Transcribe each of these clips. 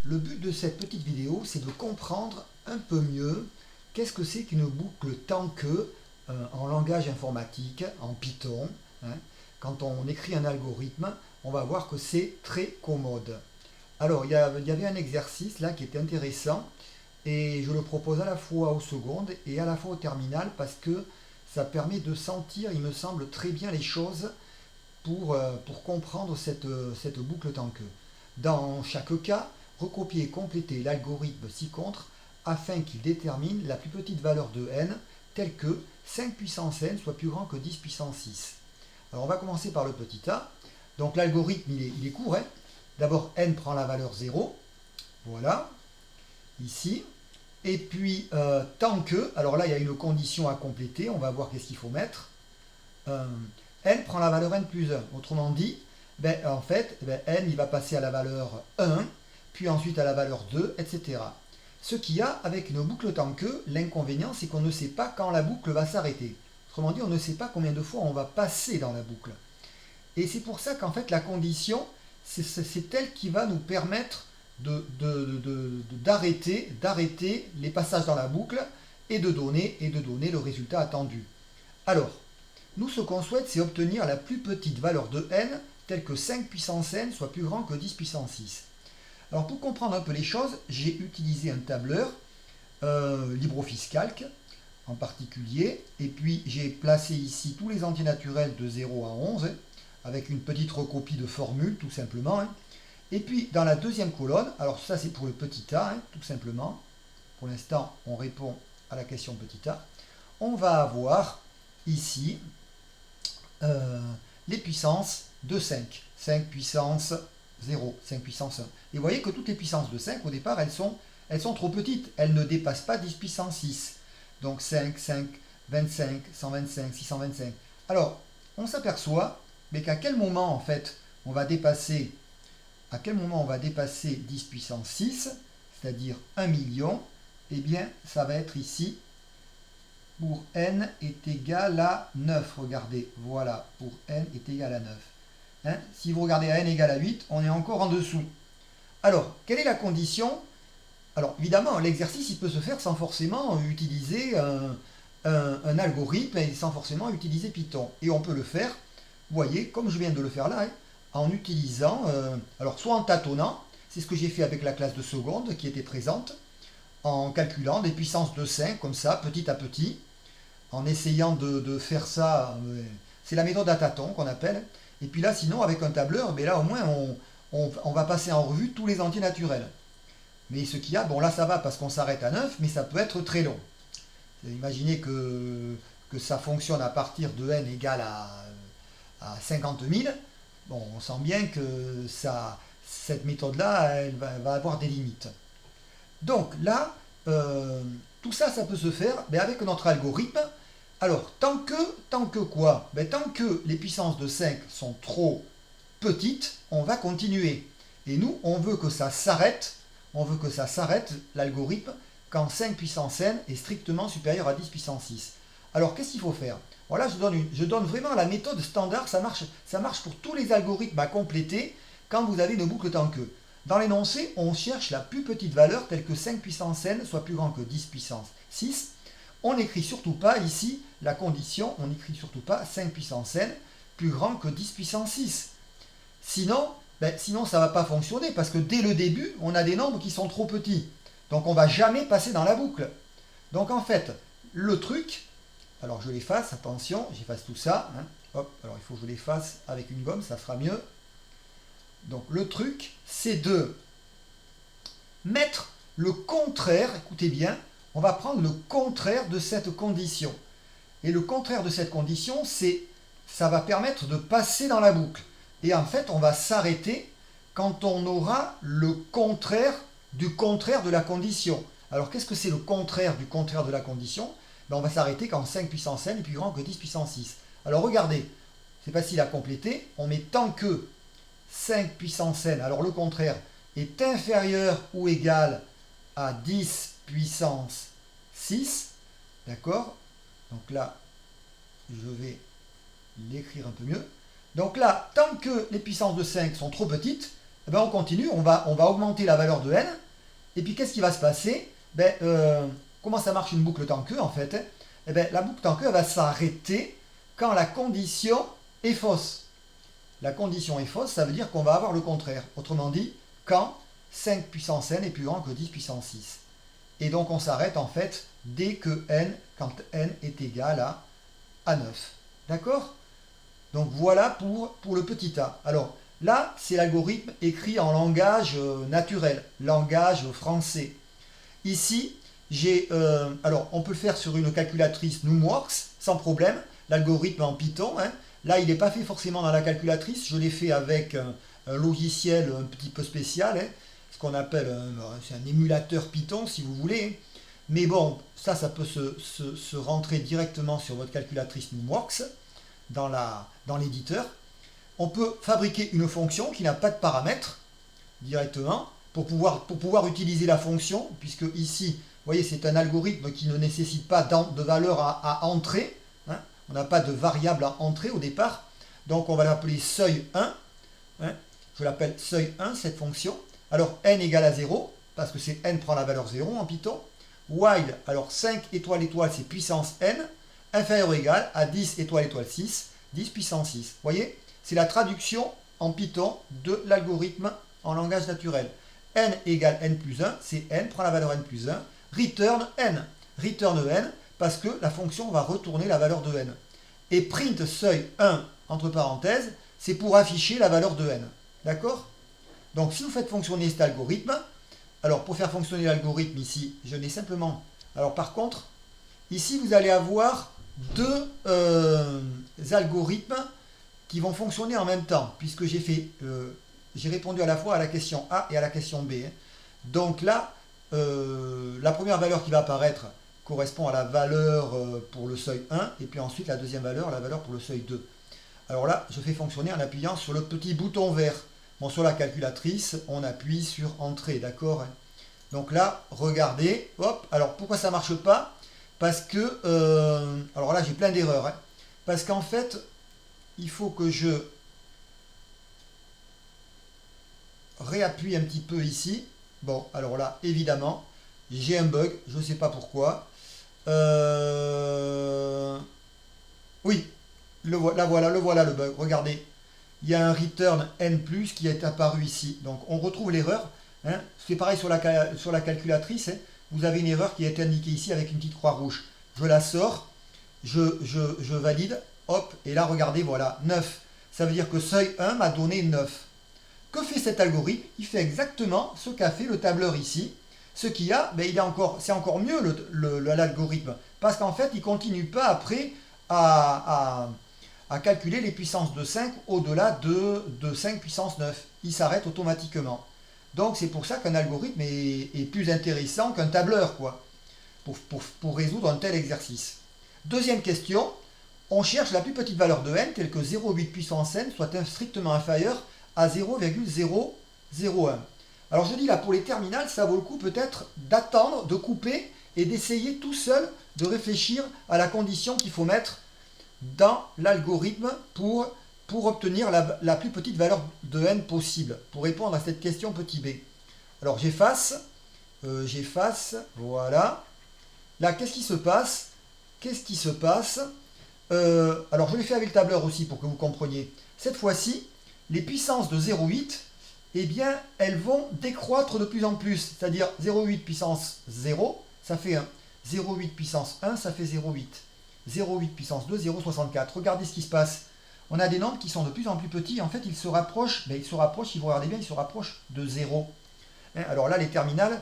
Le but de cette petite vidéo, c'est de comprendre un peu mieux qu'est-ce que c'est qu'une boucle tant que en langage informatique, en Python. Hein. Quand on écrit un algorithme, on va voir que c'est très commode. Alors, il y avait un exercice là qui était intéressant et je le propose à la fois aux secondes et à la fois au terminal parce que ça permet de sentir, il me semble, très bien les choses pour comprendre cette boucle tant que. Dans chaque cas, recopier et compléter l'algorithme ci-contre afin qu'il détermine la plus petite valeur de n telle que 5 puissance n soit plus grand que 10 puissance 6. Alors on va commencer par le petit a. Donc l'algorithme il est court. Hein. D'abord n prend la valeur 0. Voilà. Ici. Et puis tant que, alors là il y a une condition à compléter, on va voir qu'est-ce qu'il faut mettre. N prend la valeur n plus 1. Autrement dit, en fait, n il va passer à la valeur 1, puis ensuite à la valeur 2, etc. Ce qu'il y a avec une boucle tant que, l'inconvénient c'est qu'on ne sait pas quand la boucle va s'arrêter. Autrement dit, on ne sait pas combien de fois on va passer dans la boucle. Et c'est pour ça qu'en fait la condition, c'est elle qui va nous permettre d'arrêter les passages dans la boucle et de donner le résultat attendu. Alors, nous, ce qu'on souhaite, c'est obtenir la plus petite valeur de n, telle que 5 puissance n soit plus grand que 10 puissance 6. Alors, pour comprendre un peu les choses, j'ai utilisé un tableur, LibreOffice Calc en particulier, et puis j'ai placé ici tous les entiers naturels de 0 à 11, avec une petite recopie de formule, tout simplement. Hein. Et puis, dans la deuxième colonne, alors ça c'est pour le petit a, hein, tout simplement. Pour l'instant, on répond à la question petit a. On va avoir ici les puissances de 5. 5 puissance 0, 5 puissance 1. Et vous voyez que toutes les puissances de 5, au départ, elles sont trop petites. Elles ne dépassent pas 10 puissance 6. Donc 5, 5, 25, 125, 625. Alors, on s'aperçoit qu'à quel moment, en fait, on va dépasser 10 puissance 6, c'est-à-dire 1 million, eh bien, ça va être ici pour n est égal à 9. Regardez, voilà, pour n est égal à 9. Hein, si vous regardez à n égale à 8, on est encore en dessous. Alors, quelle est la condition? Alors, évidemment, l'exercice, il peut se faire sans forcément utiliser un algorithme et sans forcément utiliser Python. Et on peut le faire, vous voyez, comme je viens de le faire là, hein, en utilisant, alors soit en tâtonnant, c'est ce que j'ai fait avec la classe de seconde qui était présente, en calculant des puissances de 5, comme ça, petit à petit, en essayant de faire ça, c'est la méthode à tâtons qu'on appelle. Et puis là, sinon, avec un tableur, là au moins, on va passer en revue tous les entiers naturels. Mais ce qu'il y a, bon là ça va parce qu'on s'arrête à 9, mais ça peut être très long. Imaginez que ça fonctionne à partir de n égale à 50 000. Bon, on sent bien que cette méthode-là, elle va avoir des limites. Donc là, tout ça, ça peut se faire avec notre algorithme. Alors, tant que quoi? Tant que les puissances de 5 sont trop petites, on va continuer. Et nous, on veut que ça s'arrête, l'algorithme, quand 5 puissance n est strictement supérieur à 10 puissance 6. Alors, qu'est-ce qu'il faut faire? Voilà, je donne vraiment la méthode standard, ça marche pour tous les algorithmes à compléter quand vous avez une boucle tant que. Dans l'énoncé, on cherche la plus petite valeur telle que 5 puissance n soit plus grand que 10 puissance 6. On n'écrit surtout pas ici la condition, on n'écrit surtout pas 5 puissance n plus grand que 10 puissance 6. Sinon, ça ne va pas fonctionner parce que dès le début, on a des nombres qui sont trop petits. Donc on ne va jamais passer dans la boucle. Donc en fait, le truc, alors je l'efface, attention, j'efface tout ça. Hein. Hop, alors il faut que je l'efface avec une gomme, ça sera mieux. Donc le truc, c'est de mettre le contraire, écoutez bien, on va prendre le contraire de cette condition. Et le contraire de cette condition, ça va permettre de passer dans la boucle. Et en fait, on va s'arrêter quand on aura le contraire du contraire de la condition. Alors qu'est-ce que c'est le contraire du contraire de la condition? On va s'arrêter quand 5 puissance n est plus grand que 10 puissance 6. Alors regardez, c'est facile à compléter, on met tant que 5 puissance n, alors le contraire, est inférieur ou égal à 10 puissance 6, d'accord? Donc là, je vais l'écrire un peu mieux. Donc là, tant que les puissances de 5 sont trop petites, ben, on continue, on va augmenter la valeur de n. Et puis qu'est-ce qui va se passer? Comment ça marche une boucle tant que en fait, hein? La boucle tant que va s'arrêter quand la condition est fausse. La condition est fausse, ça veut dire qu'on va avoir le contraire. Autrement dit, quand 5 puissance n est plus grand que 10 puissance 6. Et donc on s'arrête en fait dès que n, quand n est égal à 9. D'accord? Donc voilà pour le petit a. Alors là, c'est l'algorithme écrit en langage naturel, langage français. Ici, alors on peut le faire sur une calculatrice Numworks, sans problème. L'algorithme en Python, hein. Là, il n'est pas fait forcément dans la calculatrice. Je l'ai fait avec un logiciel un petit peu spécial, hein, ce qu'on appelle c'est un émulateur Python, si vous voulez. Mais bon, ça peut se rentrer directement sur votre calculatrice Numworks, dans l'éditeur. On peut fabriquer une fonction qui n'a pas de paramètres directement pour pouvoir utiliser la fonction, puisque ici, vous voyez, c'est un algorithme qui ne nécessite pas de valeur à entrer. Hein. On n'a pas de variable à entrer au départ. Donc on va l'appeler seuil 1. Hein. Je l'appelle seuil 1, cette fonction. Alors n égale à 0, parce que c'est n prend la valeur 0 en Python. While, alors 5 étoile étoile, c'est puissance n, inférieur ou égal à 10 étoile étoile 6, 10 puissance 6. Vous voyez, c'est la traduction en Python de l'algorithme en langage naturel. N égale n plus 1, c'est n prend la valeur n plus 1, return n. Return n, parce que la fonction va retourner la valeur de n. Et print seuil 1, entre parenthèses, c'est pour afficher la valeur de n. D'accord? Donc si vous faites fonctionner cet algorithme, alors pour faire fonctionner l'algorithme ici, je n'ai simplement... Alors par contre, ici vous allez avoir deux algorithmes qui vont fonctionner en même temps, puisque j'ai répondu à la fois à la question A et à la question B. Donc là, la première valeur qui va apparaître correspond à la valeur pour le seuil 1, et puis ensuite la deuxième valeur, la valeur pour le seuil 2. Alors là, je fais fonctionner en appuyant sur le petit bouton vert. Bon, sur la calculatrice, on appuie sur Entrée, d'accord? Donc là, regardez, hop, alors pourquoi ça ne marche pas? Parce que, alors là, j'ai plein d'erreurs. Hein, parce qu'en fait, il faut que je réappuie un petit peu ici. Bon, alors là, évidemment, j'ai un bug, je ne sais pas pourquoi. Oui, le voilà le bug. Regardez, il y a un return n+, qui est apparu ici. Donc, on retrouve l'erreur. Hein. C'est pareil sur la calculatrice. Hein. Vous avez une erreur qui est indiquée ici avec une petite croix rouge. Je la sors, je valide, hop, et là, regardez, voilà, 9. Ça veut dire que seuil 1 m'a donné 9. Que fait cet algorithme? Il fait exactement ce qu'a fait le tableur ici. Ce qu'il y a, c'est encore mieux l'algorithme. Parce qu'en fait, il ne continue pas après à calculer les puissances de 5 au-delà de 5 puissance 9. Il s'arrête automatiquement. Donc c'est pour ça qu'un algorithme est plus intéressant qu'un tableur, quoi, pour résoudre un tel exercice. Deuxième question, on cherche la plus petite valeur de n, telle que 0,8 puissance n soit strictement inférieure à 0,001. Alors je dis là, pour les terminales, ça vaut le coup peut-être d'attendre, de couper et d'essayer tout seul de réfléchir à la condition qu'il faut mettre dans l'algorithme pour obtenir la plus petite valeur de n possible, pour répondre à cette question petit b. Alors j'efface, voilà. Là, qu'est-ce qui se passe? Alors je l'ai fait avec le tableur aussi pour que vous compreniez. Cette fois-ci, les puissances de 0,8, eh bien, elles vont décroître de plus en plus. C'est-à-dire 0,8 puissance 0, ça fait 1. 0,8 puissance 1, ça fait 0,8. 0,8 puissance 2, 0,64. Regardez ce qui se passe. On a des nombres qui sont de plus en plus petits. En fait, ils se rapprochent, si vous regardez bien, ils se rapprochent de 0. Hein, alors là, les terminales,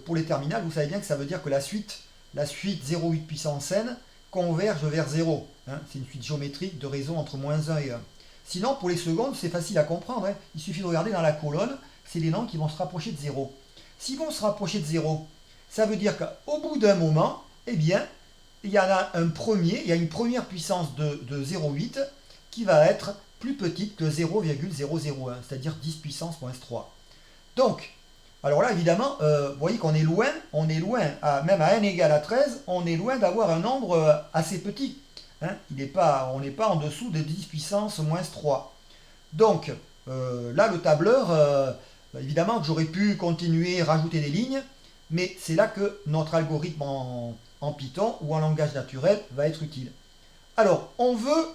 pour les terminales, vous savez bien que ça veut dire que la suite 0,8 puissance n converge vers 0. Hein, c'est une suite géométrique de raison entre -1 et 1. Sinon, pour les secondes, c'est facile à comprendre. Hein. Il suffit de regarder dans la colonne, c'est les nombres qui vont se rapprocher de 0. S'ils vont se rapprocher de 0, ça veut dire qu'au bout d'un moment, eh bien, il y a une première puissance de 0,8 qui va être plus petite que 0,001, c'est-à-dire 10 puissance -3. Donc, alors là, évidemment, vous voyez qu'on est loin, même à n égale à 13, on est loin d'avoir un nombre assez petit. Hein, on n'est pas en dessous de 10 puissance -3. Donc, là, le tableur, évidemment que j'aurais pu continuer, rajouter des lignes, mais c'est là que notre algorithme en Python ou en langage naturel va être utile. Alors, on veut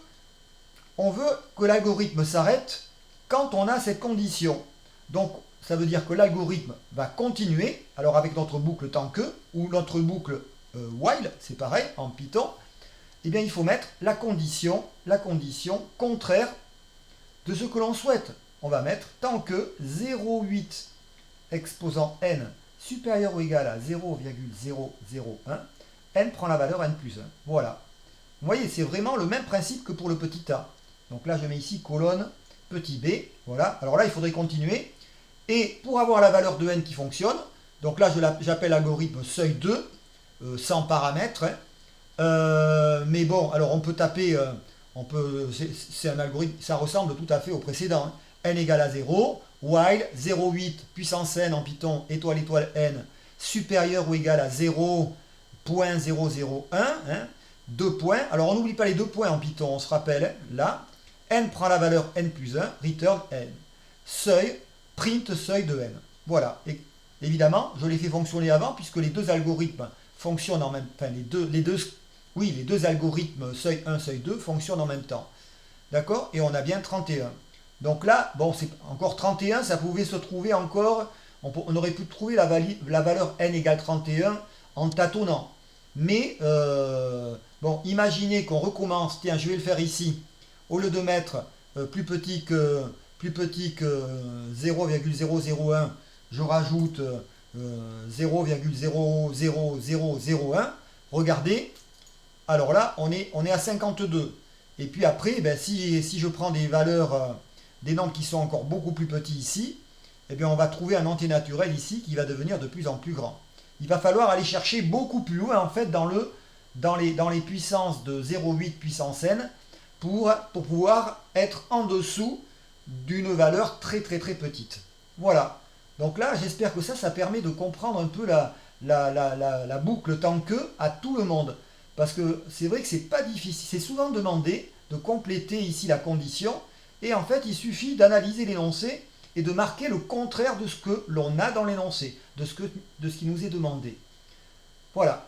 que l'algorithme s'arrête quand on a cette condition. Donc, ça veut dire que l'algorithme va continuer, alors avec notre boucle tant que, ou notre boucle while, c'est pareil, en Python, eh bien il faut mettre la condition contraire de ce que l'on souhaite. On va mettre tant que 0,8 exposant n supérieur ou égal à 0,001, n prend la valeur n plus 1. Voilà. Vous voyez, c'est vraiment le même principe que pour le petit a. Donc là, je mets ici colonne petit b. Voilà. Alors là, il faudrait continuer. Et pour avoir la valeur de n qui fonctionne, donc là, j'appelle l'algorithme seuil 2, sans paramètres. Mais bon, alors on peut taper, c'est un algorithme, ça ressemble tout à fait au précédent. N égale à 0, while 0,8 puissance n en Python, étoile étoile n, supérieur ou égal à 0,001, 2 points. Alors on n'oublie pas les 2 points en Python, on se rappelle, là, n prend la valeur n plus 1, return n. Seuil, print seuil de n. Voilà. Et évidemment, je l'ai fait fonctionner avant, puisque les deux algorithmes fonctionnent en même temps. Les deux algorithmes seuil 1, seuil 2 fonctionnent en même temps. D'accord? Et on a bien 31. Donc là, bon, c'est encore 31, ça pouvait se trouver encore, on aurait pu trouver la valeur n égale 31 en tâtonnant. Mais, bon, imaginez qu'on recommence, tiens, je vais le faire ici, au lieu de mettre plus petit que 0,001, je rajoute 0,00001. Regardez, alors là, on est à 52. Et puis après, ben, si je prends des valeurs, des nombres qui sont encore beaucoup plus petits ici, eh bien on va trouver un entier naturel ici qui va devenir de plus en plus grand. Il va falloir aller chercher beaucoup plus loin en fait dans les puissances de 0,8 puissance n pour pouvoir être en dessous d'une valeur très très très petite. Voilà. Donc là, j'espère que ça permet de comprendre un peu la boucle tant que à tout le monde. Parce que c'est vrai que c'est pas difficile, c'est souvent demandé de compléter ici la condition, et en fait il suffit d'analyser l'énoncé et de marquer le contraire de ce que l'on a dans l'énoncé, de ce qui nous est demandé. Voilà.